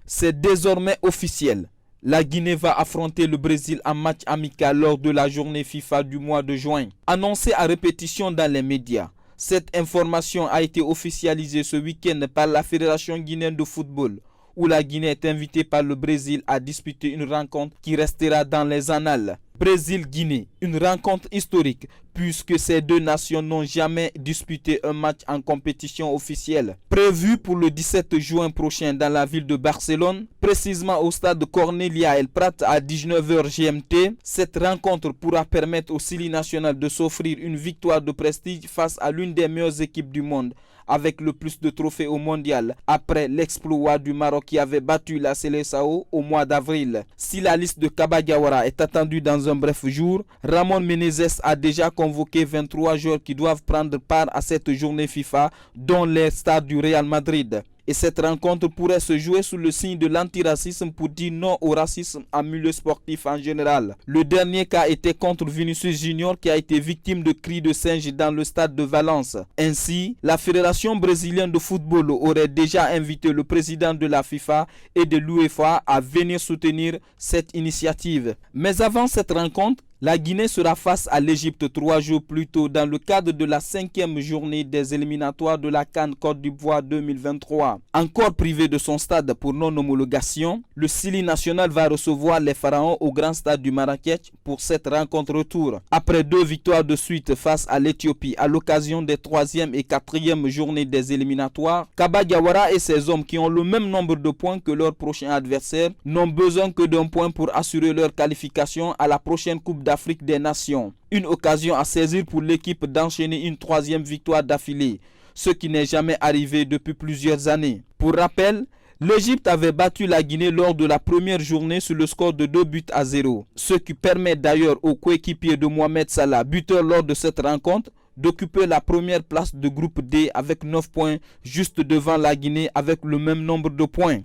C'est désormais officiel. La Guinée va affronter le Brésil en match amical lors de la journée FIFA du mois de juin. Annoncé à répétition dans les médias, cette information a été officialisée ce week-end par la Fédération guinéenne de football, où la Guinée est invitée par le Brésil à disputer une rencontre qui restera dans les annales. Brésil-Guinée, une rencontre historique puisque ces deux nations n'ont jamais disputé un match en compétition officielle. Prévu pour le 17 juin prochain dans la ville de Barcelone, précisément au stade Cornelia El Prat à 19h GMT, cette rencontre pourra permettre au Sili national de s'offrir une victoire de prestige face à l'une des meilleures équipes du monde, avec le plus de trophées au mondial, après l'exploit du Maroc qui avait battu la Seleção au mois d'avril. Si la liste de Kaba Diawara est attendue dans un bref jour, Ramon Menezes a déjà convoqué 23 joueurs qui doivent prendre part à cette journée FIFA, dont les stars du Real Madrid. Et cette rencontre pourrait se jouer sous le signe de l'antiracisme pour dire non au racisme en milieu sportif en général. Le dernier cas était contre Vinicius Junior qui a été victime de cris de singe dans le stade de Valence. Ainsi, la Fédération brésilienne de football aurait déjà invité le président de la FIFA et de l'UEFA à venir soutenir cette initiative. Mais avant cette rencontre, la Guinée sera face à l'Égypte 3 jours plus tôt dans le cadre de la 5e journée des éliminatoires de la CAN Côte d'Ivoire 2023. Encore privé de son stade pour non-homologation, le Sili national va recevoir les Pharaons au grand stade du Marrakech pour cette rencontre retour. Après 2 victoires de suite face à l'Éthiopie à l'occasion des 3e et 4e journées des éliminatoires, Kaba Diawara et ses hommes qui ont le même nombre de points que leur prochain adversaire n'ont besoin que d'un point pour assurer leur qualification à la prochaine Coupe d'Afrique des Nations. Une occasion à saisir pour l'équipe d'enchaîner une 3e victoire d'affilée, ce qui n'est jamais arrivé depuis plusieurs années. Pour rappel, l'Égypte avait battu la Guinée lors de la première journée sur le score de 2-0, ce qui permet d'ailleurs au coéquipier de Mohamed Salah, buteur lors de cette rencontre, d'occuper la première place de groupe D avec 9 points, juste devant la Guinée avec le même nombre de points.